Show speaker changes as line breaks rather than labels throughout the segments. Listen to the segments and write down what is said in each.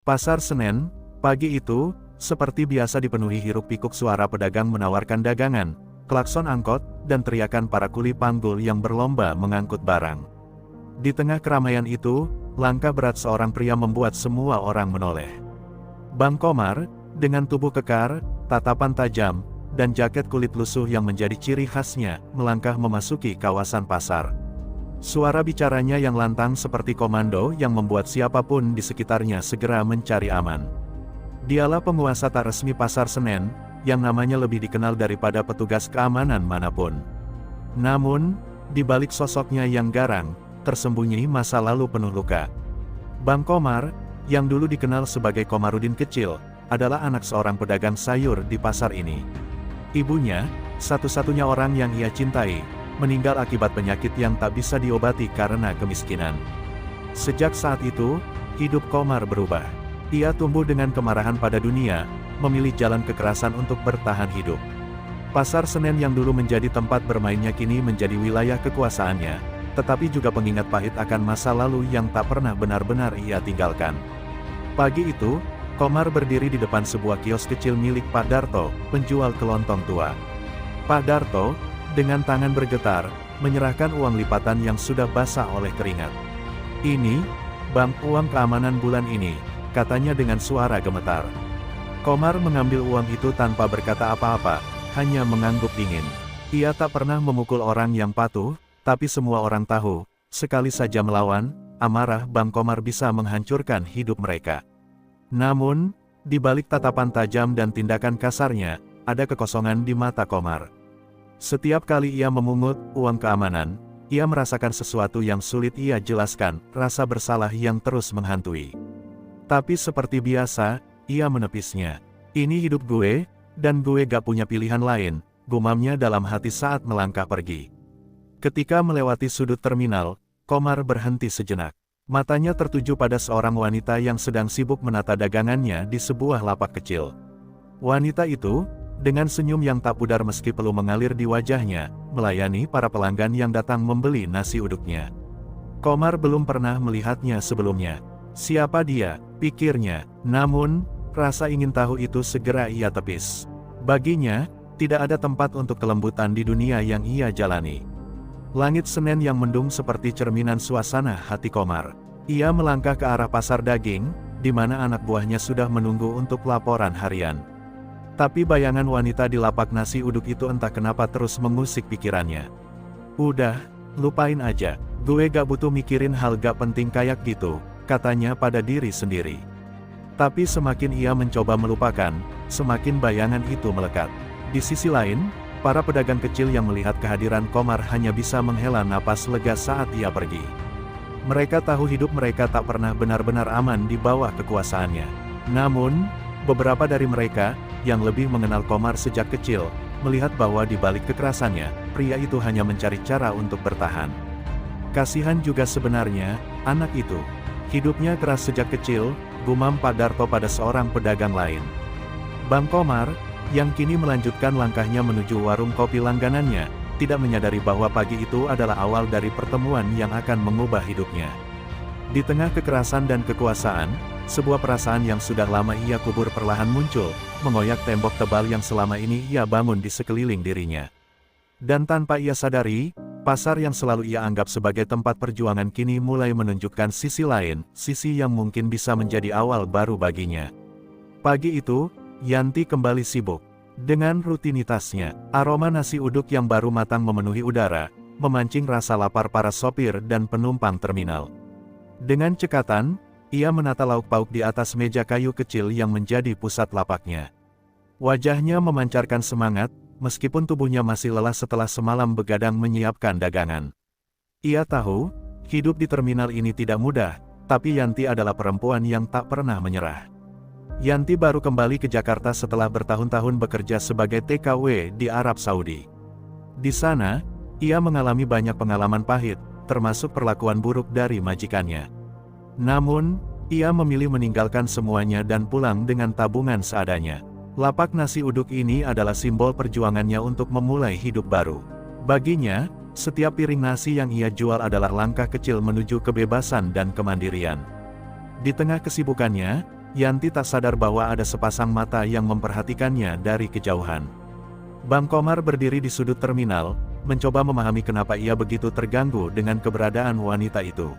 Pasar Senen, pagi itu, seperti biasa dipenuhi hiruk-pikuk suara pedagang menawarkan dagangan, klakson angkot, dan teriakan para kuli panggul yang berlomba mengangkut barang. Di tengah keramaian itu, langkah berat seorang pria membuat semua orang menoleh. Bang Komar, dengan tubuh kekar, tatapan tajam, dan jaket kulit lusuh yang menjadi ciri khasnya, melangkah memasuki kawasan pasar. Suara bicaranya yang lantang seperti komando yang membuat siapapun di sekitarnya segera mencari aman. Dialah penguasa tak resmi Pasar Senen, yang namanya lebih dikenal daripada petugas keamanan manapun. Namun, di balik sosoknya yang garang, tersembunyi masa lalu penuh luka. Bang Komar, yang dulu dikenal sebagai Komarudin Kecil, adalah anak seorang pedagang sayur di pasar ini. Ibunya, satu-satunya orang yang ia cintai, meninggal akibat penyakit yang tak bisa diobati karena kemiskinan. Sejak saat itu, hidup Komar berubah. Ia tumbuh dengan kemarahan pada dunia, memilih jalan kekerasan untuk bertahan hidup. Pasar Senen yang dulu menjadi tempat bermainnya kini menjadi wilayah kekuasaannya, tetapi juga pengingat pahit akan masa lalu yang tak pernah benar-benar ia tinggalkan. Pagi itu, Komar berdiri di depan sebuah kios kecil milik Pak Darto, penjual kelontong tua. Pak Darto, dengan tangan bergetar, menyerahkan uang lipatan yang sudah basah oleh keringat. "Ini, Bang, uang keamanan bulan ini," katanya dengan suara gemetar. Komar mengambil uang itu tanpa berkata apa-apa, hanya mengangguk dingin. Ia tak pernah memukul orang yang patuh, tapi semua orang tahu, sekali saja melawan, amarah Bang Komar bisa menghancurkan hidup mereka. Namun, di balik tatapan tajam dan tindakan kasarnya, ada kekosongan di mata Komar. Setiap kali ia memungut uang keamanan, ia merasakan sesuatu yang sulit ia jelaskan, rasa bersalah yang terus menghantui. Tapi seperti biasa, ia menepisnya. "Ini hidup gue, dan gue gak punya pilihan lain," gumamnya dalam hati saat melangkah pergi. Ketika melewati sudut terminal, Komar berhenti sejenak. Matanya tertuju pada seorang wanita yang sedang sibuk menata dagangannya di sebuah lapak kecil. Wanita itu, dengan senyum yang tak pudar meski peluh mengalir di wajahnya, melayani para pelanggan yang datang membeli nasi uduknya. Komar belum pernah melihatnya sebelumnya. Siapa dia, pikirnya, namun, rasa ingin tahu itu segera ia tepis. Baginya, tidak ada tempat untuk kelembutan di dunia yang ia jalani. Langit Senen yang mendung seperti cerminan suasana hati Komar. Ia melangkah ke arah pasar daging, di mana anak buahnya sudah menunggu untuk laporan harian. Tapi bayangan wanita di lapak nasi uduk itu entah kenapa terus mengusik pikirannya. "Udah, lupain aja, gue gak butuh mikirin hal gak penting kayak gitu," katanya pada diri sendiri. Tapi semakin ia mencoba melupakan, semakin bayangan itu melekat. Di sisi lain, para pedagang kecil yang melihat kehadiran Komar hanya bisa menghela napas lega saat ia pergi. Mereka tahu hidup mereka tak pernah benar-benar aman di bawah kekuasaannya. Namun, beberapa dari mereka, yang lebih mengenal Komar sejak kecil, melihat bahwa di balik kekerasannya, pria itu hanya mencari cara untuk bertahan. Kasihan juga sebenarnya, anak itu. Hidupnya keras sejak kecil, gumam Pak Darto pada seorang pedagang lain. Bang Komar, yang kini melanjutkan langkahnya menuju warung kopi langganannya, tidak menyadari bahwa pagi itu adalah awal dari pertemuan yang akan mengubah hidupnya. Di tengah kekerasan dan kekuasaan, sebuah perasaan yang sudah lama ia kubur perlahan muncul, mengoyak tembok tebal yang selama ini ia bangun di sekeliling dirinya. Dan tanpa ia sadari, pasar yang selalu ia anggap sebagai tempat perjuangan kini mulai menunjukkan sisi lain, sisi yang mungkin bisa menjadi awal baru baginya. Pagi itu, Yanti kembali sibuk. Dengan rutinitasnya, aroma nasi uduk yang baru matang memenuhi udara, memancing rasa lapar para sopir dan penumpang terminal. Dengan cekatan, ia menata lauk pauk di atas meja kayu kecil yang menjadi pusat lapaknya. Wajahnya memancarkan semangat, meskipun tubuhnya masih lelah setelah semalam begadang menyiapkan dagangan. Ia tahu, hidup di terminal ini tidak mudah, tapi Yanti adalah perempuan yang tak pernah menyerah. Yanti baru kembali ke Jakarta setelah bertahun-tahun bekerja sebagai TKW di Arab Saudi. Di sana, ia mengalami banyak pengalaman pahit, termasuk perlakuan buruk dari majikannya. Namun, ia memilih meninggalkan semuanya dan pulang dengan tabungan seadanya. Lapak nasi uduk ini adalah simbol perjuangannya untuk memulai hidup baru. Baginya, setiap piring nasi yang ia jual adalah langkah kecil menuju kebebasan dan kemandirian. Di tengah kesibukannya, Yanti tak sadar bahwa ada sepasang mata yang memperhatikannya dari kejauhan. Bang Komar berdiri di sudut terminal, mencoba memahami kenapa ia begitu terganggu dengan keberadaan wanita itu.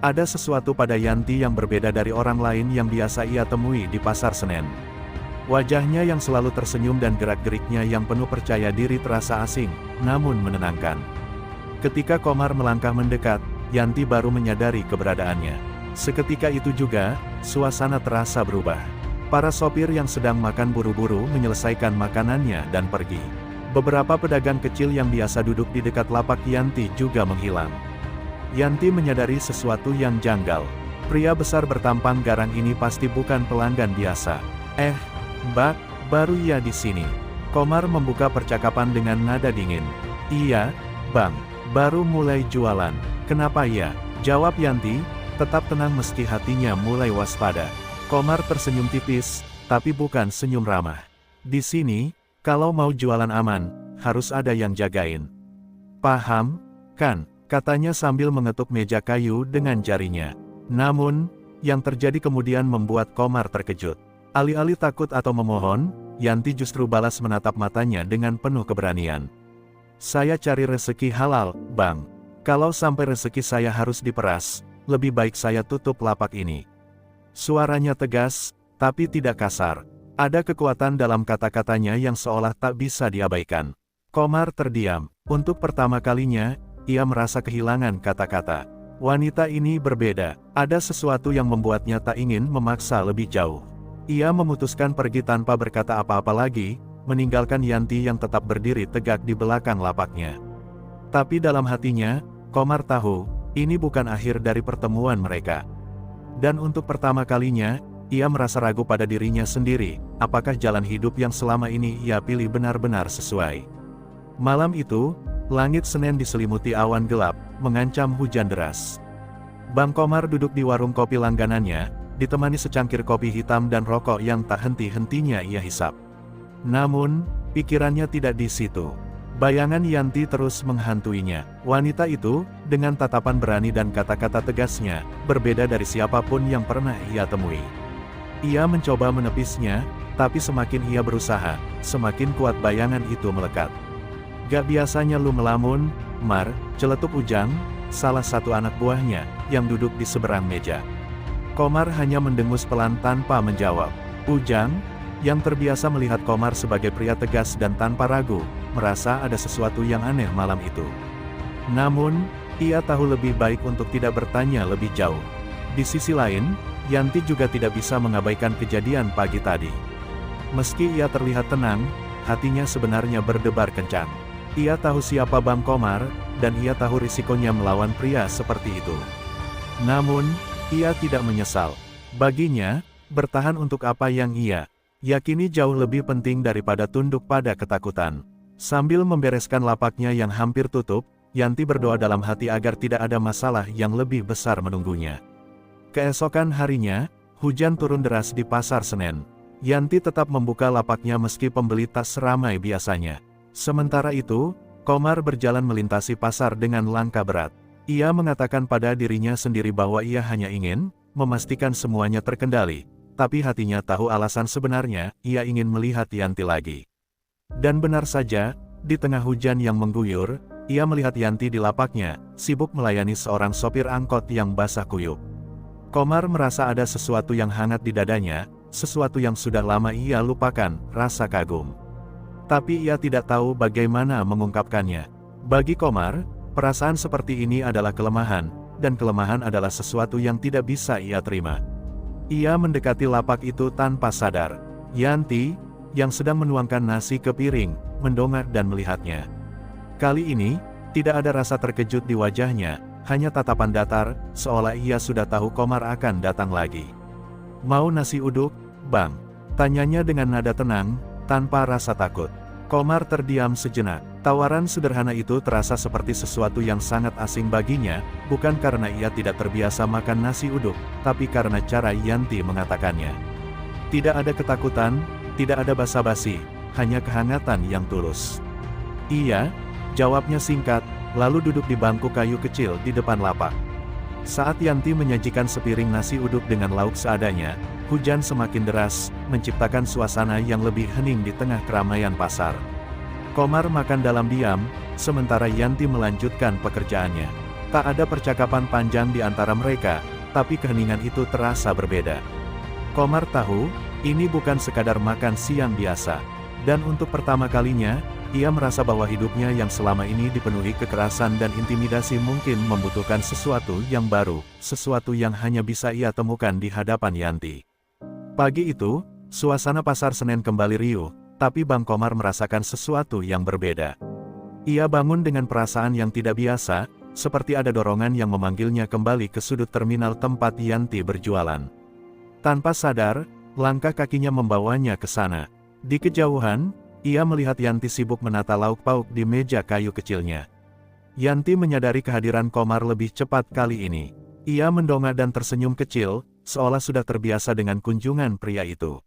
Ada sesuatu pada Yanti yang berbeda dari orang lain yang biasa ia temui di Pasar Senen. Wajahnya yang selalu tersenyum dan gerak-geriknya yang penuh percaya diri terasa asing, namun menenangkan. Ketika Komar melangkah mendekat, Yanti baru menyadari keberadaannya. Seketika itu juga, suasana terasa berubah. Para sopir yang sedang makan buru-buru menyelesaikan makanannya dan pergi. Beberapa pedagang kecil yang biasa duduk di dekat lapak Yanti juga menghilang. Yanti menyadari sesuatu yang janggal. Pria besar bertampang garang ini pasti bukan pelanggan biasa. Mbak, baru ya di sini. Komar membuka percakapan dengan nada dingin. Iya, Bang, baru mulai jualan. Kenapa ya? Jawab Yanti, tetap tenang meski hatinya mulai waspada. Komar tersenyum tipis, tapi bukan senyum ramah. Di sini, kalau mau jualan aman, harus ada yang jagain. Paham, kan? Katanya sambil mengetuk meja kayu dengan jarinya. Namun, yang terjadi kemudian membuat Komar terkejut. Alih-alih takut atau memohon, Yanti justru balas menatap matanya dengan penuh keberanian. Saya cari rezeki halal, Bang. Kalau sampai rezeki saya harus diperas, lebih baik saya tutup lapak ini. Suaranya tegas, tapi tidak kasar. Ada kekuatan dalam kata-katanya yang seolah tak bisa diabaikan. Komar terdiam. Untuk pertama kalinya, ia merasa kehilangan kata-kata. Wanita ini berbeda. Ada sesuatu yang membuatnya tak ingin memaksa lebih jauh. Ia memutuskan pergi tanpa berkata apa-apa lagi, meninggalkan Yanti yang tetap berdiri tegak di belakang lapaknya. Tapi dalam hatinya, Komar tahu, ini bukan akhir dari pertemuan mereka. Dan untuk pertama kalinya, ia merasa ragu pada dirinya sendiri, apakah jalan hidup yang selama ini ia pilih benar-benar sesuai. Malam itu, langit Senen diselimuti awan gelap, mengancam hujan deras. Bang Komar duduk di warung kopi langganannya, ditemani secangkir kopi hitam dan rokok yang tak henti-hentinya ia hisap. Namun, pikirannya tidak di situ. Bayangan Yanti terus menghantuinya. Wanita itu, dengan tatapan berani dan kata-kata tegasnya, berbeda dari siapapun yang pernah ia temui. Ia mencoba menepisnya, tapi semakin ia berusaha, semakin kuat bayangan itu melekat. Gak biasanya lu melamun, Mar, celetuk Ujang, salah satu anak buahnya, yang duduk di seberang meja. Komar hanya mendengus pelan tanpa menjawab. Ujang, yang terbiasa melihat Komar sebagai pria tegas dan tanpa ragu, merasa ada sesuatu yang aneh malam itu. Namun, ia tahu lebih baik untuk tidak bertanya lebih jauh. Di sisi lain, Yanti juga tidak bisa mengabaikan kejadian pagi tadi. Meski ia terlihat tenang, hatinya sebenarnya berdebar kencang. Ia tahu siapa Bang Komar, dan ia tahu risikonya melawan pria seperti itu. Namun, ia tidak menyesal. Baginya, bertahan untuk apa yang ia yakini jauh lebih penting daripada tunduk pada ketakutan. Sambil membereskan lapaknya yang hampir tutup, Yanti berdoa dalam hati agar tidak ada masalah yang lebih besar menunggunya. Keesokan harinya, hujan turun deras di Pasar Senen. Yanti tetap membuka lapaknya meski pembeli tak seramai biasanya. Sementara itu, Komar berjalan melintasi pasar dengan langkah berat. Ia mengatakan pada dirinya sendiri bahwa ia hanya ingin memastikan semuanya terkendali, tapi hatinya tahu alasan sebenarnya, ia ingin melihat Yanti lagi. Dan benar saja, di tengah hujan yang mengguyur, ia melihat Yanti di lapaknya, sibuk melayani seorang sopir angkot yang basah kuyup. Komar merasa ada sesuatu yang hangat di dadanya, sesuatu yang sudah lama ia lupakan, rasa kagum. Tapi ia tidak tahu bagaimana mengungkapkannya. Bagi Komar, perasaan seperti ini adalah kelemahan, dan kelemahan adalah sesuatu yang tidak bisa ia terima. Ia mendekati lapak itu tanpa sadar. Yanti, yang sedang menuangkan nasi ke piring, mendongak dan melihatnya. Kali ini, tidak ada rasa terkejut di wajahnya, hanya tatapan datar, seolah ia sudah tahu Komar akan datang lagi. Mau nasi uduk, Bang? Tanyanya dengan nada tenang, tanpa rasa takut. Komar terdiam sejenak. Tawaran sederhana itu terasa seperti sesuatu yang sangat asing baginya, bukan karena ia tidak terbiasa makan nasi uduk, tapi karena cara Yanti mengatakannya. Tidak ada ketakutan, tidak ada basa-basi, hanya kehangatan yang tulus. Iya, jawabnya singkat, lalu duduk di bangku kayu kecil di depan lapak. Saat Yanti menyajikan sepiring nasi uduk dengan lauk seadanya, hujan semakin deras, menciptakan suasana yang lebih hening di tengah keramaian pasar. Komar makan dalam diam, sementara Yanti melanjutkan pekerjaannya. Tak ada percakapan panjang di antara mereka, tapi keheningan itu terasa berbeda. Komar tahu, ini bukan sekadar makan siang biasa. Dan untuk pertama kalinya, ia merasa bahwa hidupnya yang selama ini dipenuhi kekerasan dan intimidasi mungkin membutuhkan sesuatu yang baru, sesuatu yang hanya bisa ia temukan di hadapan Yanti. Pagi itu, suasana pasar Senen kembali riuh, tapi Bang Komar merasakan sesuatu yang berbeda. Ia bangun dengan perasaan yang tidak biasa, seperti ada dorongan yang memanggilnya kembali ke sudut terminal tempat Yanti berjualan. Tanpa sadar, langkah kakinya membawanya ke sana. Di kejauhan, ia melihat Yanti sibuk menata lauk pauk di meja kayu kecilnya. Yanti menyadari kehadiran Komar lebih cepat kali ini. Ia mendongak dan tersenyum kecil, seolah sudah terbiasa dengan kunjungan pria itu.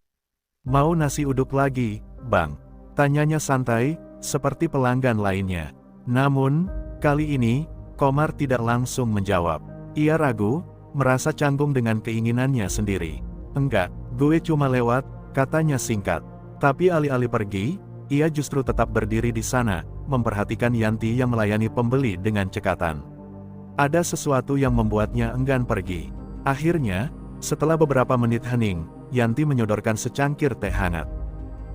"Mau nasi uduk lagi, Bang?" tanyanya santai, seperti pelanggan lainnya. Namun, kali ini, Komar tidak langsung menjawab. Ia ragu, merasa canggung dengan keinginannya sendiri. "Enggak, gue cuma lewat," katanya singkat. Tapi alih-alih pergi, ia justru tetap berdiri di sana, memperhatikan Yanti yang melayani pembeli dengan cekatan. Ada sesuatu yang membuatnya enggan pergi. Akhirnya, setelah beberapa menit hening, Yanti menyodorkan secangkir teh hangat.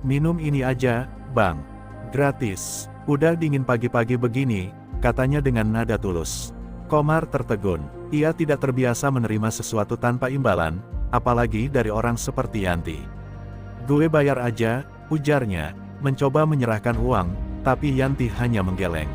"Minum ini aja, Bang. Gratis. Udah dingin pagi-pagi begini," katanya dengan nada tulus. Komar tertegun. Ia tidak terbiasa menerima sesuatu tanpa imbalan, apalagi dari orang seperti Yanti. "Gue bayar aja," ujarnya, mencoba menyerahkan uang, tapi Yanti hanya menggeleng.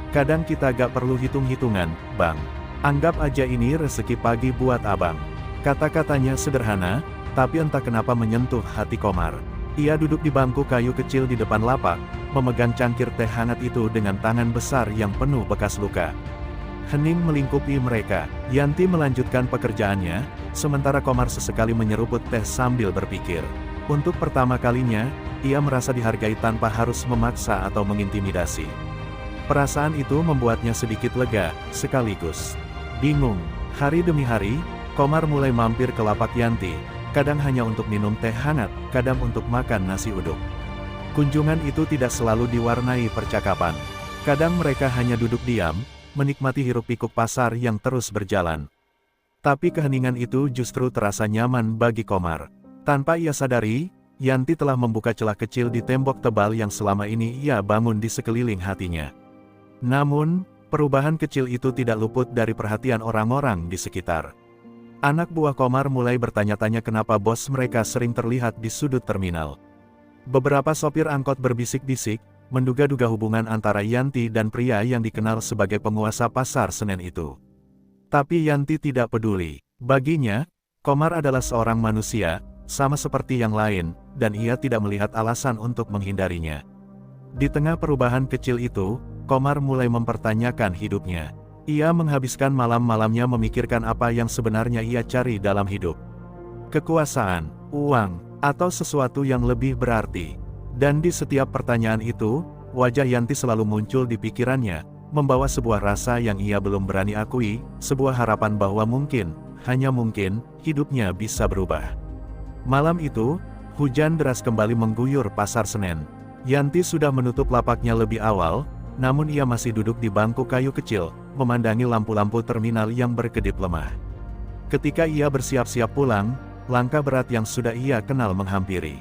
"Kadang kita gak perlu hitung-hitungan, Bang. Anggap aja ini rezeki pagi buat abang." Kata-katanya sederhana, tapi entah kenapa menyentuh hati Komar. Ia duduk di bangku kayu kecil di depan lapak, memegang cangkir teh hangat itu dengan tangan besar yang penuh bekas luka. Hening melingkupi mereka. Yanti melanjutkan pekerjaannya, sementara Komar sesekali menyeruput teh sambil berpikir. Untuk pertama kalinya, ia merasa dihargai tanpa harus memaksa atau mengintimidasi. Perasaan itu membuatnya sedikit lega, sekaligus bingung. Hari demi hari, Komar mulai mampir ke lapak Yanti, kadang hanya untuk minum teh hangat, kadang untuk makan nasi uduk. Kunjungan itu tidak selalu diwarnai percakapan. Kadang mereka hanya duduk diam, menikmati hiruk-pikuk pasar yang terus berjalan. Tapi keheningan itu justru terasa nyaman bagi Komar. Tanpa ia sadari, Yanti telah membuka celah kecil di tembok tebal yang selama ini ia bangun di sekeliling hatinya. Namun, perubahan kecil itu tidak luput dari perhatian orang-orang di sekitar. Anak buah Komar mulai bertanya-tanya kenapa bos mereka sering terlihat di sudut terminal. Beberapa sopir angkot berbisik-bisik, menduga-duga hubungan antara Yanti dan pria yang dikenal sebagai penguasa pasar Senen itu. Tapi Yanti tidak peduli. Baginya, Komar adalah seorang manusia, sama seperti yang lain, dan ia tidak melihat alasan untuk menghindarinya. Di tengah perubahan kecil itu, Komar mulai mempertanyakan hidupnya. Ia menghabiskan malam-malamnya memikirkan apa yang sebenarnya ia cari dalam hidup. Kekuasaan, uang, atau sesuatu yang lebih berarti. Dan di setiap pertanyaan itu, wajah Yanti selalu muncul di pikirannya, membawa sebuah rasa yang ia belum berani akui, sebuah harapan bahwa mungkin, hanya mungkin, hidupnya bisa berubah. Malam itu, hujan deras kembali mengguyur pasar Senen. Yanti sudah menutup lapaknya lebih awal, namun ia masih duduk di bangku kayu kecil, memandangi lampu-lampu terminal yang berkedip lemah. Ketika ia bersiap-siap pulang, langkah berat yang sudah ia kenal menghampiri.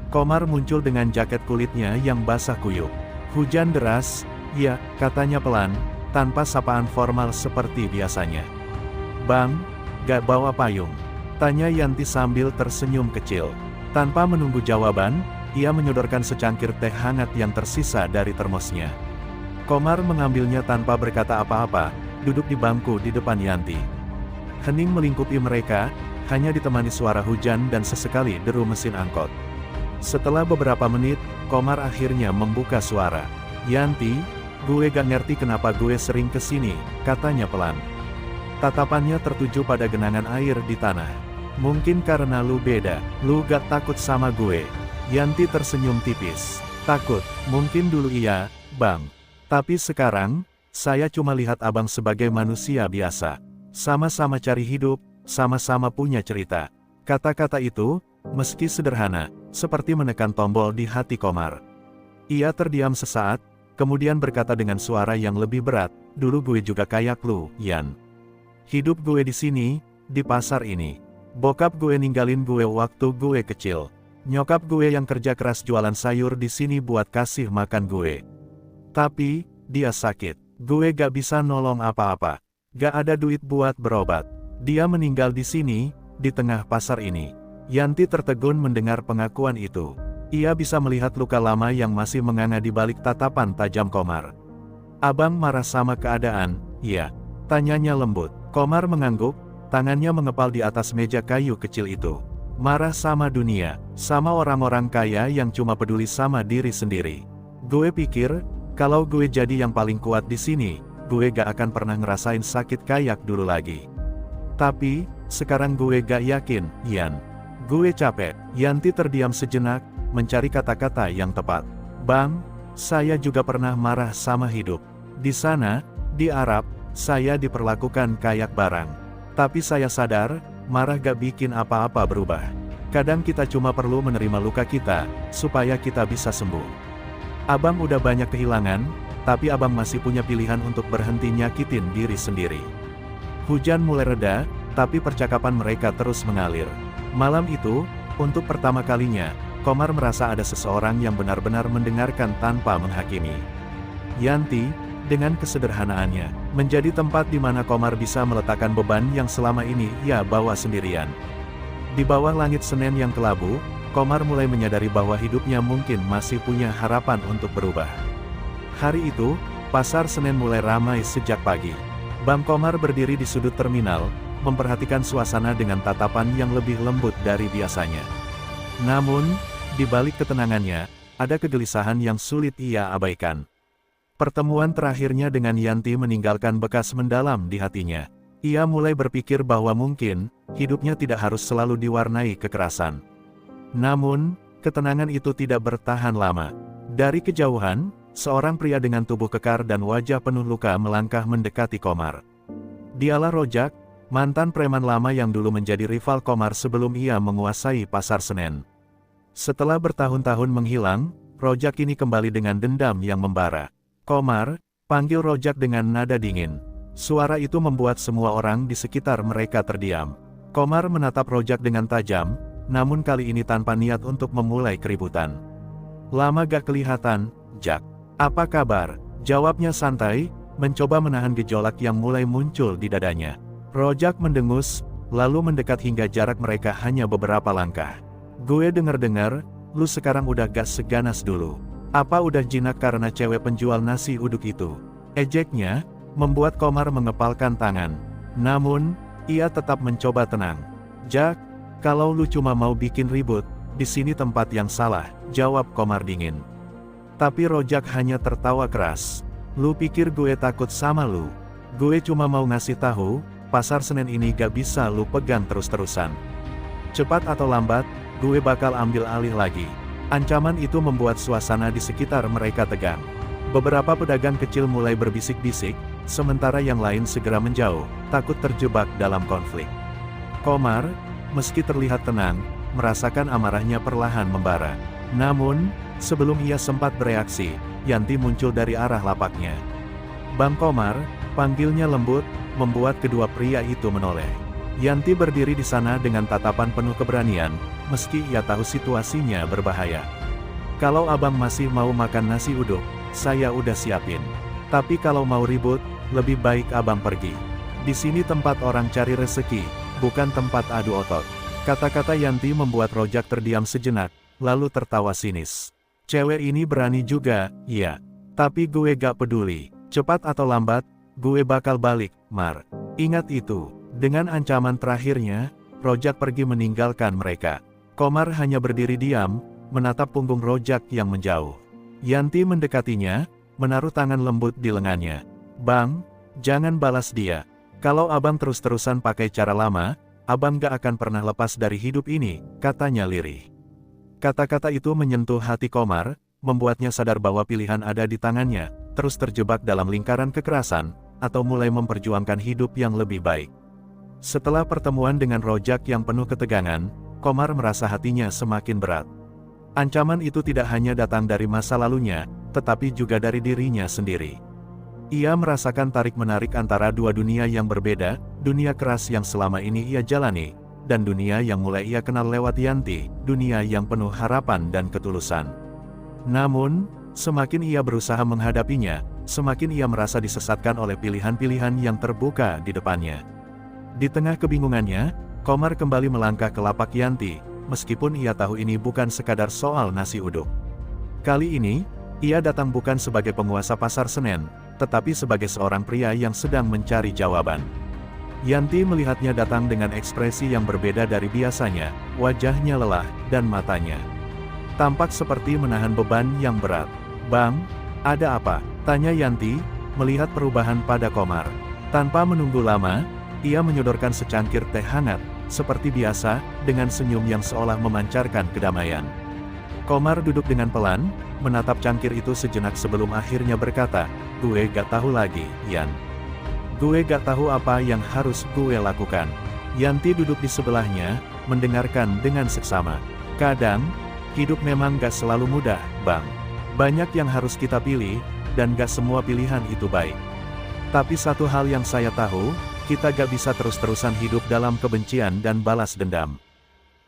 Komar muncul dengan jaket kulitnya yang basah kuyup. "Hujan deras, ya," katanya pelan, tanpa sapaan formal seperti biasanya. "Bang, gak bawa payung?" tanya Yanti sambil tersenyum kecil. Tanpa menunggu jawaban, ia menyodorkan secangkir teh hangat yang tersisa dari termosnya. Komar mengambilnya tanpa berkata apa-apa, duduk di bangku di depan Yanti. Hening melingkupi mereka, hanya ditemani suara hujan dan sesekali deru mesin angkot. Setelah beberapa menit, Komar akhirnya membuka suara. "Yanti, gue gak ngerti kenapa gue sering kesini," katanya pelan. Tatapannya tertuju pada genangan air di tanah. "Mungkin karena lu beda, lu gak takut sama gue." Yanti tersenyum tipis. "Takut, mungkin dulu iya, Bang. Tapi sekarang, saya cuma lihat abang sebagai manusia biasa. Sama-sama cari hidup, sama-sama punya cerita. Kata-kata itu, meski sederhana, seperti menekan tombol di hati Komar. Ia terdiam sesaat, kemudian berkata dengan suara yang lebih berat, "Dulu gue juga kayak lu, Yan. Hidup gue di sini, di pasar ini. Bokap gue ninggalin gue waktu gue kecil. Nyokap gue yang kerja keras jualan sayur di sini buat kasih makan gue. Tapi, dia sakit. Gue gak bisa nolong apa-apa. Gak ada duit buat berobat. Dia meninggal di sini, di tengah pasar ini." Yanti tertegun mendengar pengakuan itu. Ia bisa melihat luka lama yang masih menganga di balik tatapan tajam Komar. "Abang marah sama keadaan, ya?" tanyanya lembut. Komar mengangguk, tangannya mengepal di atas meja kayu kecil itu. "Marah sama dunia, sama orang-orang kaya yang cuma peduli sama diri sendiri. Gue pikir, kalau gue jadi yang paling kuat di sini, gue gak akan pernah ngerasain sakit kayak dulu lagi. Tapi, sekarang gue gak yakin, Yan. Gue capek." Yanti terdiam sejenak, mencari kata-kata yang tepat. "Bang, saya juga pernah marah sama hidup. Di sana, di Arab, saya diperlakukan kayak barang. Tapi saya sadar, marah gak bikin apa-apa berubah. Kadang kita cuma perlu menerima luka kita, supaya kita bisa sembuh. Abang udah banyak kehilangan, tapi abang masih punya pilihan untuk berhenti nyakitin diri sendiri." Hujan mulai reda, tapi percakapan mereka terus mengalir. Malam itu, untuk pertama kalinya, Komar merasa ada seseorang yang benar-benar mendengarkan tanpa menghakimi. Yanti, dengan kesederhanaannya, menjadi tempat di mana Komar bisa meletakkan beban yang selama ini ia bawa sendirian. Di bawah langit Senin yang kelabu, Komar mulai menyadari bahwa hidupnya mungkin masih punya harapan untuk berubah. Hari itu, pasar Senen mulai ramai sejak pagi. Bang Komar berdiri di sudut terminal, memperhatikan suasana dengan tatapan yang lebih lembut dari biasanya. Namun, di balik ketenangannya, ada kegelisahan yang sulit ia abaikan. Pertemuan terakhirnya dengan Yanti meninggalkan bekas mendalam di hatinya. Ia mulai berpikir bahwa mungkin, hidupnya tidak harus selalu diwarnai kekerasan. Namun, ketenangan itu tidak bertahan lama. Dari kejauhan, seorang pria dengan tubuh kekar dan wajah penuh luka melangkah mendekati Komar. Dialah Rojak, mantan preman lama yang dulu menjadi rival Komar sebelum ia menguasai pasar Senen. Setelah bertahun-tahun menghilang, Rojak kini kembali dengan dendam yang membara. "Komar," panggil Rojak dengan nada dingin. Suara itu membuat semua orang di sekitar mereka terdiam. Komar menatap Rojak dengan tajam, namun kali ini tanpa niat untuk memulai keributan. "Lama gak kelihatan, Jak. Apa kabar?" jawabnya santai, mencoba menahan gejolak yang mulai muncul di dadanya. Rojak mendengus, lalu mendekat hingga jarak mereka hanya beberapa langkah. "Gue denger-dengar, lu sekarang udah gak seganas dulu. Apa udah jinak karena cewek penjual nasi uduk itu?" ejeknya, membuat Komar mengepalkan tangan. Namun, ia tetap mencoba tenang. "Jak, kalau lu cuma mau bikin ribut, di sini tempat yang salah," jawab Komar dingin. Tapi Rojak hanya tertawa keras. "Lu pikir gue takut sama lu? Gue cuma mau ngasih tahu, pasar Senen ini gak bisa lu pegang terus-terusan. Cepat atau lambat, gue bakal ambil alih lagi." Ancaman itu membuat suasana di sekitar mereka tegang. Beberapa pedagang kecil mulai berbisik-bisik, sementara yang lain segera menjauh, takut terjebak dalam konflik. Komar, meski terlihat tenang, merasakan amarahnya perlahan membara. Namun, sebelum ia sempat bereaksi, Yanti muncul dari arah lapaknya. "Bang Komar," panggilnya lembut, membuat kedua pria itu menoleh. Yanti berdiri di sana dengan tatapan penuh keberanian, meski ia tahu situasinya berbahaya. "Kalau abang masih mau makan nasi uduk, saya udah siapin. Tapi kalau mau ribut, lebih baik abang pergi. Di sini tempat orang cari rezeki, bukan tempat adu otot." Kata-kata Yanti membuat Rojak terdiam sejenak, lalu tertawa sinis. "Cewek ini berani juga, iya. Tapi gue gak peduli. Cepat atau lambat, gue bakal balik, Mar. Ingat itu." Dengan ancaman terakhirnya, Rojak pergi meninggalkan mereka. Komar hanya berdiri diam, menatap punggung Rojak yang menjauh. Yanti mendekatinya, menaruh tangan lembut di lengannya. "Bang, jangan balas dia. Kalau abang terus-terusan pakai cara lama, abang gak akan pernah lepas dari hidup ini," katanya lirih. Kata-kata itu menyentuh hati Komar, membuatnya sadar bahwa pilihan ada di tangannya, terus terjebak dalam lingkaran kekerasan, atau mulai memperjuangkan hidup yang lebih baik. Setelah pertemuan dengan Rojak yang penuh ketegangan, Komar merasa hatinya semakin berat. Ancaman itu tidak hanya datang dari masa lalunya, tetapi juga dari dirinya sendiri. Ia merasakan tarik-menarik antara dua dunia yang berbeda, dunia keras yang selama ini ia jalani, dan dunia yang mulai ia kenal lewat Yanti, dunia yang penuh harapan dan ketulusan. Namun, semakin ia berusaha menghadapinya, semakin ia merasa disesatkan oleh pilihan-pilihan yang terbuka di depannya. Di tengah kebingungannya, Komar kembali melangkah ke lapak Yanti, meskipun ia tahu ini bukan sekadar soal nasi uduk. Kali ini, ia datang bukan sebagai penguasa pasar Senen, tetapi sebagai seorang pria yang sedang mencari jawaban. Yanti melihatnya datang dengan ekspresi yang berbeda dari biasanya, wajahnya lelah, dan matanya tampak seperti menahan beban yang berat. "Bang, ada apa?" tanya Yanti, melihat perubahan pada Komar. Tanpa menunggu lama, ia menyodorkan secangkir teh hangat, seperti biasa, dengan senyum yang seolah memancarkan kedamaian. Komar duduk dengan pelan, menatap cangkir itu sejenak sebelum akhirnya berkata, "Gue gak tahu lagi, Yan. Gue gak tahu apa yang harus gue lakukan." Yanti duduk di sebelahnya, mendengarkan dengan seksama. "Kadang, hidup memang gak selalu mudah, Bang. Banyak yang harus kita pilih, dan gak semua pilihan itu baik. Tapi satu hal yang saya tahu, kita gak bisa terus-terusan hidup dalam kebencian dan balas dendam.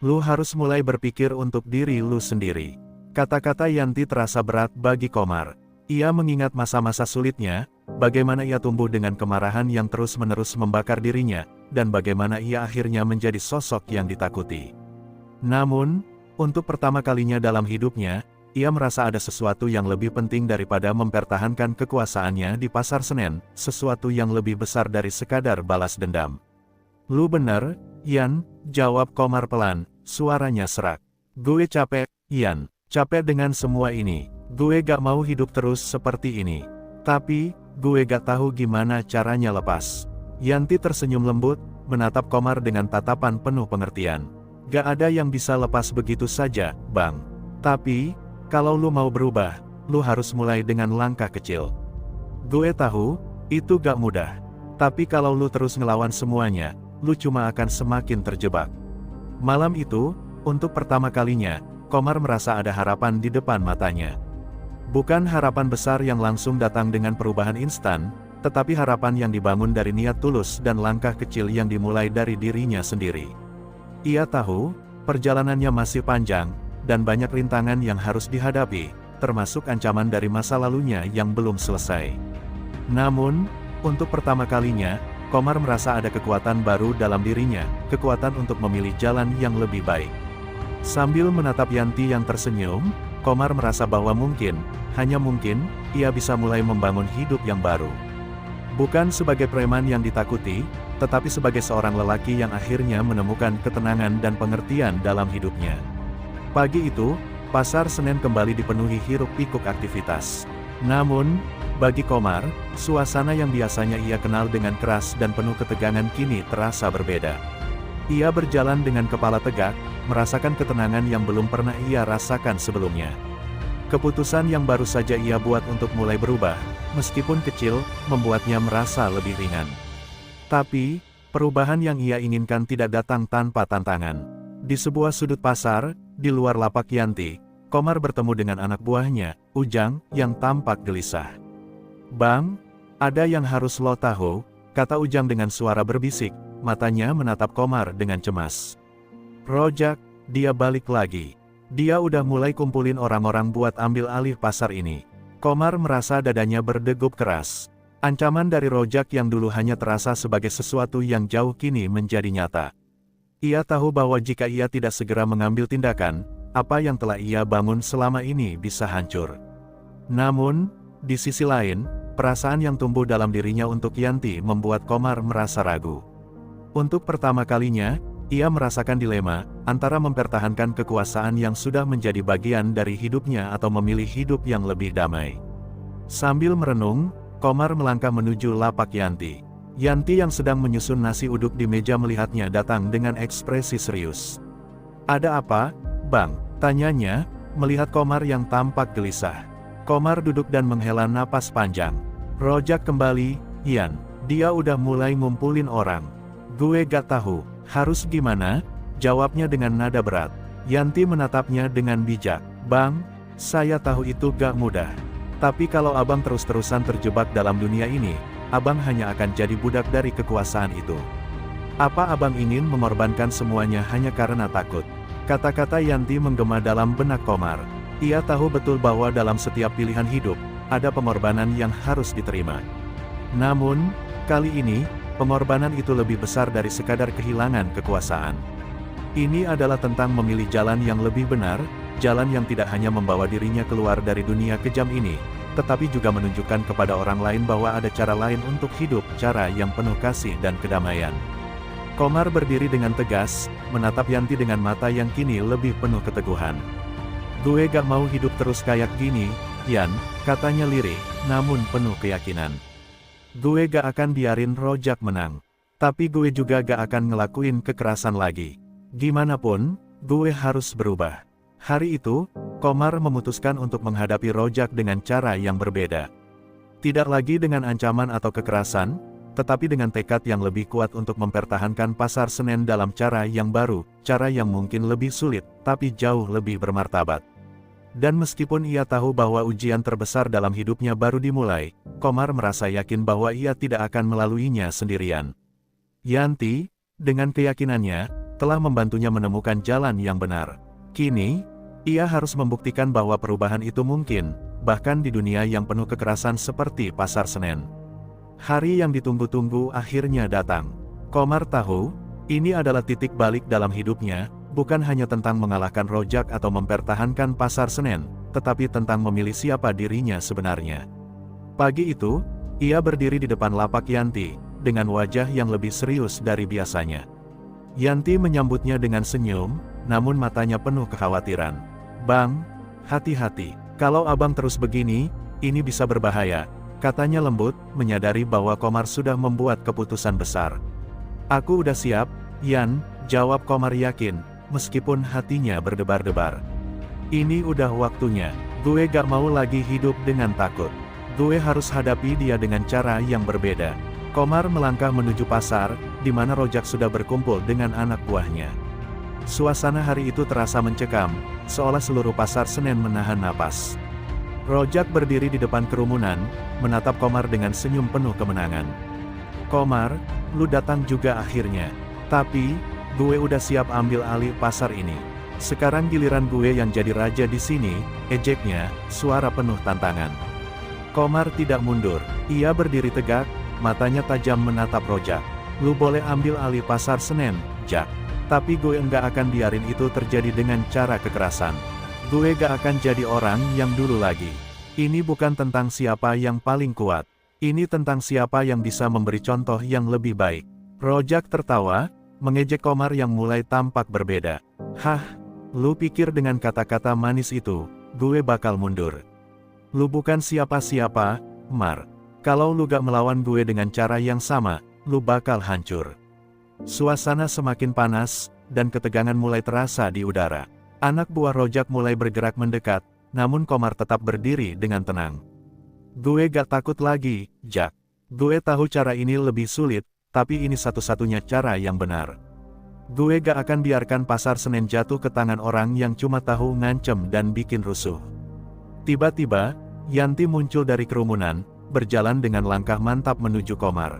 Lu harus mulai berpikir untuk diri lu sendiri." Kata-kata Yanti terasa berat bagi Komar. Ia mengingat masa-masa sulitnya, bagaimana ia tumbuh dengan kemarahan yang terus-menerus membakar dirinya, dan bagaimana ia akhirnya menjadi sosok yang ditakuti. Namun, untuk pertama kalinya dalam hidupnya, ia merasa ada sesuatu yang lebih penting daripada mempertahankan kekuasaannya di pasar Senen, sesuatu yang lebih besar dari sekadar balas dendam. "Lu bener, Yan," jawab Komar pelan, suaranya serak. "Gue capek, Yan. Capek dengan semua ini. Gue gak mau hidup terus seperti ini. Tapi, gue gak tahu gimana caranya lepas." Yanti tersenyum lembut, menatap Komar dengan tatapan penuh pengertian. "Gak ada yang bisa lepas begitu saja, Bang. Tapi, kalau lu mau berubah, lu harus mulai dengan langkah kecil. Gue tahu, itu gak mudah. Tapi kalau lu terus ngelawan semuanya, lu cuma akan semakin terjebak." Malam itu, untuk pertama kalinya, Komar merasa ada harapan di depan matanya. Bukan harapan besar yang langsung datang dengan perubahan instan, tetapi harapan yang dibangun dari niat tulus dan langkah kecil yang dimulai dari dirinya sendiri. Ia tahu, perjalanannya masih panjang, dan banyak rintangan yang harus dihadapi, termasuk ancaman dari masa lalunya yang belum selesai. Namun, untuk pertama kalinya, Komar merasa ada kekuatan baru dalam dirinya, kekuatan untuk memilih jalan yang lebih baik. Sambil menatap Yanti yang tersenyum, Komar merasa bahwa mungkin, hanya mungkin, ia bisa mulai membangun hidup yang baru. Bukan sebagai preman yang ditakuti, tetapi sebagai seorang lelaki yang akhirnya menemukan ketenangan dan pengertian dalam hidupnya. Pagi itu, pasar Senen kembali dipenuhi hiruk-pikuk aktivitas. Namun, bagi Komar, suasana yang biasanya ia kenal dengan keras dan penuh ketegangan kini terasa berbeda. Ia berjalan dengan kepala tegak, merasakan ketenangan yang belum pernah ia rasakan sebelumnya. Keputusan yang baru saja ia buat untuk mulai berubah, meskipun kecil, membuatnya merasa lebih ringan. Tapi, perubahan yang ia inginkan tidak datang tanpa tantangan. Di sebuah sudut pasar, di luar lapak Yanti, Komar bertemu dengan anak buahnya, Ujang, yang tampak gelisah. "Bang, ada yang harus lo tahu," kata Ujang dengan suara berbisik, matanya menatap Komar dengan cemas. "Rojak, dia balik lagi. Dia udah mulai kumpulin orang-orang buat ambil alih pasar ini." Komar merasa dadanya berdegup keras. Ancaman dari Rojak yang dulu hanya terasa sebagai sesuatu yang jauh kini menjadi nyata. Ia tahu bahwa jika ia tidak segera mengambil tindakan, apa yang telah ia bangun selama ini bisa hancur. Namun, di sisi lain, perasaan yang tumbuh dalam dirinya untuk Yanti membuat Komar merasa ragu. Untuk pertama kalinya, ia merasakan dilema, antara mempertahankan kekuasaan yang sudah menjadi bagian dari hidupnya atau memilih hidup yang lebih damai. Sambil merenung, Komar melangkah menuju lapak Yanti. Yanti yang sedang menyusun nasi uduk di meja melihatnya datang dengan ekspresi serius. "Ada apa, Bang?" tanyanya, melihat Komar yang tampak gelisah. Komar duduk dan menghela napas panjang. "Rojak kembali, Yan. Dia udah mulai ngumpulin orang. Gue gak tahu, harus gimana? Jawabnya dengan nada berat. Yanti menatapnya dengan bijak. Bang, saya tahu itu gak mudah. Tapi kalau abang terus-terusan terjebak dalam dunia ini, abang hanya akan jadi budak dari kekuasaan itu. Apa abang ingin mengorbankan semuanya hanya karena takut? Kata-kata Yanti menggema dalam benak Komar. Ia tahu betul bahwa dalam setiap pilihan hidup, ada pengorbanan yang harus diterima. Namun, kali ini, pengorbanan itu lebih besar dari sekadar kehilangan kekuasaan. Ini adalah tentang memilih jalan yang lebih benar, jalan yang tidak hanya membawa dirinya keluar dari dunia kejam ini, tetapi juga menunjukkan kepada orang lain bahwa ada cara lain untuk hidup, cara yang penuh kasih dan kedamaian. Komar berdiri dengan tegas, menatap Yanti dengan mata yang kini lebih penuh keteguhan. Gue gak mau hidup terus kayak gini, Yan, katanya lirih, namun penuh keyakinan. Gue gak akan biarin Rojak menang. Tapi gue juga gak akan ngelakuin kekerasan lagi. Gimana pun, gue harus berubah. Hari itu, Komar memutuskan untuk menghadapi Rojak dengan cara yang berbeda. Tidak lagi dengan ancaman atau kekerasan, tetapi dengan tekad yang lebih kuat untuk mempertahankan Pasar Senen dalam cara yang baru, cara yang mungkin lebih sulit, tapi jauh lebih bermartabat. Dan meskipun ia tahu bahwa ujian terbesar dalam hidupnya baru dimulai, Komar merasa yakin bahwa ia tidak akan melaluinya sendirian. Yanti, dengan keyakinannya, telah membantunya menemukan jalan yang benar. Kini, ia harus membuktikan bahwa perubahan itu mungkin, bahkan di dunia yang penuh kekerasan seperti Pasar Senen. Hari yang ditunggu-tunggu akhirnya datang. Komar tahu, ini adalah titik balik dalam hidupnya, bukan hanya tentang mengalahkan Rojak atau mempertahankan Pasar Senen, tetapi tentang memilih siapa dirinya sebenarnya. Pagi itu, ia berdiri di depan lapak Yanti, dengan wajah yang lebih serius dari biasanya. Yanti menyambutnya dengan senyum, namun matanya penuh kekhawatiran. Bang, hati-hati, kalau abang terus begini, ini bisa berbahaya, katanya lembut, menyadari bahwa Komar sudah membuat keputusan besar. Aku udah siap, Yan, jawab Komar yakin, meskipun hatinya berdebar-debar. Ini udah waktunya, gue gak mau lagi hidup dengan takut. Gue harus hadapi dia dengan cara yang berbeda. Komar melangkah menuju pasar, di mana Rojak sudah berkumpul dengan anak buahnya. Suasana hari itu terasa mencekam, seolah seluruh Pasar Senen menahan napas. Rojak berdiri di depan kerumunan, menatap Komar dengan senyum penuh kemenangan. Komar, lu datang juga akhirnya. Tapi, gue udah siap ambil alih pasar ini. Sekarang giliran gue yang jadi raja di sini, ejeknya, suara penuh tantangan. Komar tidak mundur, ia berdiri tegak, matanya tajam menatap Rojak. Lu boleh ambil alih Pasar Senen, Jak. Tapi gue enggak akan biarin itu terjadi dengan cara kekerasan. Gue gak akan jadi orang yang dulu lagi. Ini bukan tentang siapa yang paling kuat. Ini tentang siapa yang bisa memberi contoh yang lebih baik. Rojak tertawa, mengejek Komar yang mulai tampak berbeda. Hah, lu pikir dengan kata-kata manis itu, gue bakal mundur? Lu bukan siapa-siapa, Mar. Kalau lu gak melawan gue dengan cara yang sama, lu bakal hancur. Suasana semakin panas, dan ketegangan mulai terasa di udara. Anak buah Rojak mulai bergerak mendekat, namun Komar tetap berdiri dengan tenang. Gue gak takut lagi, Jak. Gue tahu cara ini lebih sulit, tapi ini satu-satunya cara yang benar. Gue gak akan biarkan Pasar Senen jatuh ke tangan orang yang cuma tahu ngancem dan bikin rusuh. Tiba-tiba, Yanti muncul dari kerumunan, berjalan dengan langkah mantap menuju Komar.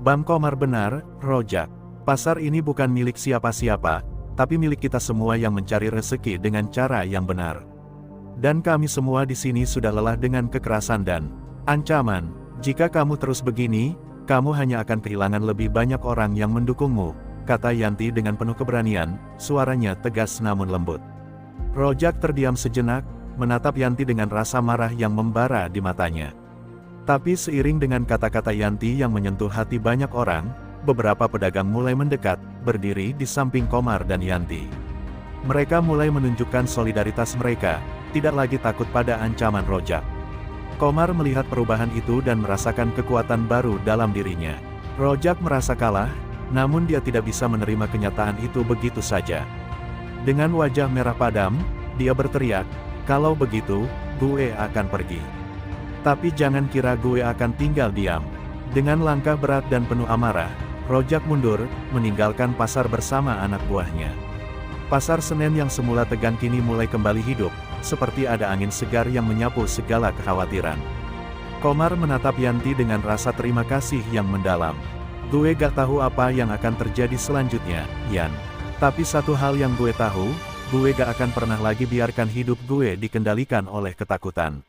Bang Komar benar, Rojak. Pasar ini bukan milik siapa-siapa, tapi milik kita semua yang mencari rezeki dengan cara yang benar. Dan kami semua di sini sudah lelah dengan kekerasan dan ancaman. Jika kamu terus begini, kamu hanya akan kehilangan lebih banyak orang yang mendukungmu, kata Yanti dengan penuh keberanian, suaranya tegas namun lembut. Rojak terdiam sejenak, menatap Yanti dengan rasa marah yang membara di matanya. Tapi seiring dengan kata-kata Yanti yang menyentuh hati banyak orang, beberapa pedagang mulai mendekat, berdiri di samping Komar dan Yanti. Mereka mulai menunjukkan solidaritas mereka, tidak lagi takut pada ancaman Rojak. Komar melihat perubahan itu dan merasakan kekuatan baru dalam dirinya. Rojak merasa kalah, namun dia tidak bisa menerima kenyataan itu begitu saja. Dengan wajah merah padam, dia berteriak, kalau begitu, gue akan pergi. Tapi jangan kira gue akan tinggal diam. Dengan langkah berat dan penuh amarah, Rojak mundur, meninggalkan pasar bersama anak buahnya. Pasar Senen yang semula tegang kini mulai kembali hidup, seperti ada angin segar yang menyapu segala kekhawatiran. Komar menatap Yanti dengan rasa terima kasih yang mendalam. Gue gak tahu apa yang akan terjadi selanjutnya, Yan. Tapi satu hal yang gue tahu, gue gak akan pernah lagi biarkan hidup gue dikendalikan oleh ketakutan.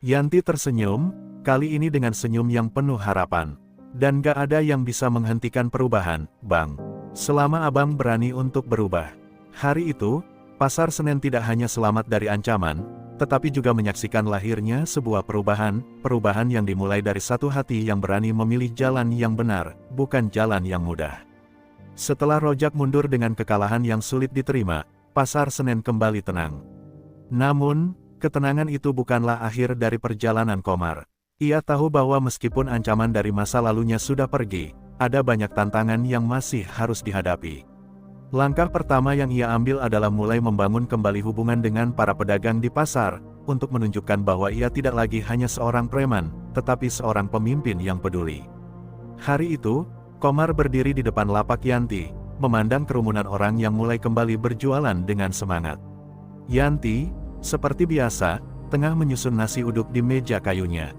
Yanti tersenyum, kali ini dengan senyum yang penuh harapan. Dan gak ada yang bisa menghentikan perubahan, Bang. Selama abang berani untuk berubah. Hari itu, Pasar Senen tidak hanya selamat dari ancaman, tetapi juga menyaksikan lahirnya sebuah perubahan yang dimulai dari satu hati yang berani memilih jalan yang benar, bukan jalan yang mudah. Setelah Rojak mundur dengan kekalahan yang sulit diterima, Pasar Senen kembali tenang. Namun, ketenangan itu bukanlah akhir dari perjalanan Komar. Ia tahu bahwa meskipun ancaman dari masa lalunya sudah pergi, ada banyak tantangan yang masih harus dihadapi. Langkah pertama yang ia ambil adalah mulai membangun kembali hubungan dengan para pedagang di pasar, untuk menunjukkan bahwa ia tidak lagi hanya seorang preman, tetapi seorang pemimpin yang peduli. Hari itu, Komar berdiri di depan lapak Yanti, memandang kerumunan orang yang mulai kembali berjualan dengan semangat. Yanti, seperti biasa, tengah menyusun nasi uduk di meja kayunya.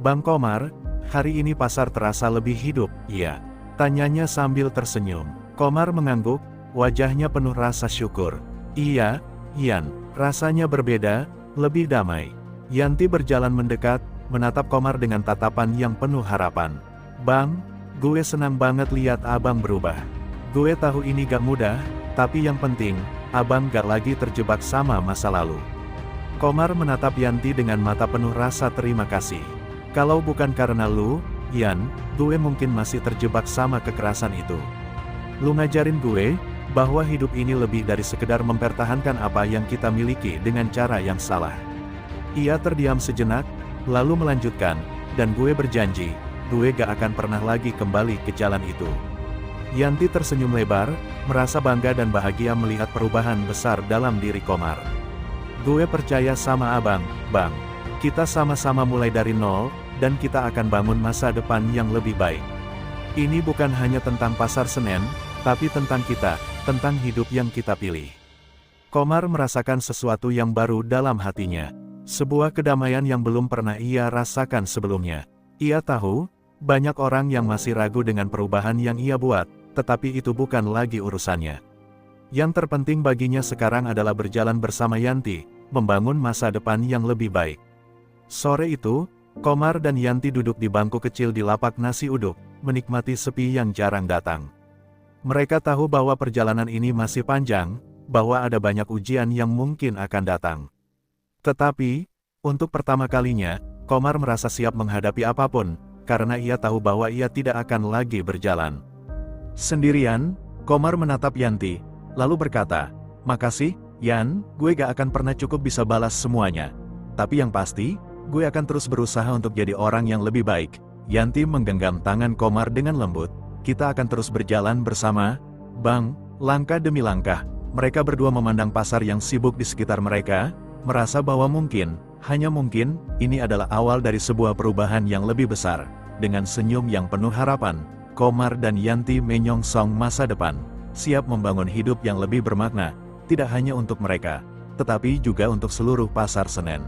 Bang Komar, hari ini pasar terasa lebih hidup, iya? Tanyanya sambil tersenyum. Komar mengangguk, wajahnya penuh rasa syukur. Iya, Yan, rasanya berbeda, lebih damai. Yanti berjalan mendekat, menatap Komar dengan tatapan yang penuh harapan. Bang, gue senang banget lihat abang berubah. Gue tahu ini gak mudah, tapi yang penting, abang gak lagi terjebak sama masa lalu. Komar menatap Yanti dengan mata penuh rasa terima kasih. Kalau bukan karena lu, Yan, gue mungkin masih terjebak sama kekerasan itu. Lu ngajarin gue, bahwa hidup ini lebih dari sekedar mempertahankan apa yang kita miliki dengan cara yang salah. Ia terdiam sejenak, lalu melanjutkan, dan gue berjanji, gue gak akan pernah lagi kembali ke jalan itu. Yanti tersenyum lebar, merasa bangga dan bahagia melihat perubahan besar dalam diri Komar. Gue percaya sama abang, Bang. Kita sama-sama mulai dari nol, dan kita akan bangun masa depan yang lebih baik. Ini bukan hanya tentang Pasar Senen, tapi tentang kita, tentang hidup yang kita pilih. Komar merasakan sesuatu yang baru dalam hatinya. Sebuah kedamaian yang belum pernah ia rasakan sebelumnya. Ia tahu, banyak orang yang masih ragu dengan perubahan yang ia buat, tetapi itu bukan lagi urusannya. Yang terpenting baginya sekarang adalah berjalan bersama Yanti, membangun masa depan yang lebih baik. Sore itu, Komar dan Yanti duduk di bangku kecil di lapak nasi uduk, menikmati sepi yang jarang datang. Mereka tahu bahwa perjalanan ini masih panjang, bahwa ada banyak ujian yang mungkin akan datang. Tetapi, untuk pertama kalinya, Komar merasa siap menghadapi apapun, karena ia tahu bahwa ia tidak akan lagi berjalan sendirian. Komar menatap Yanti, lalu berkata, "Makasih, Yan, gue gak akan pernah cukup bisa balas semuanya. Tapi yang pasti, gue akan terus berusaha untuk jadi orang yang lebih baik." Yanti menggenggam tangan Komar dengan lembut. "Kita akan terus berjalan bersama, Bang." Langkah demi langkah, mereka berdua memandang pasar yang sibuk di sekitar mereka, merasa bahwa mungkin, hanya mungkin, ini adalah awal dari sebuah perubahan yang lebih besar. Dengan senyum yang penuh harapan, Komar dan Yanti menyongsong masa depan, siap membangun hidup yang lebih bermakna, tidak hanya untuk mereka, tetapi juga untuk seluruh Pasar Senen.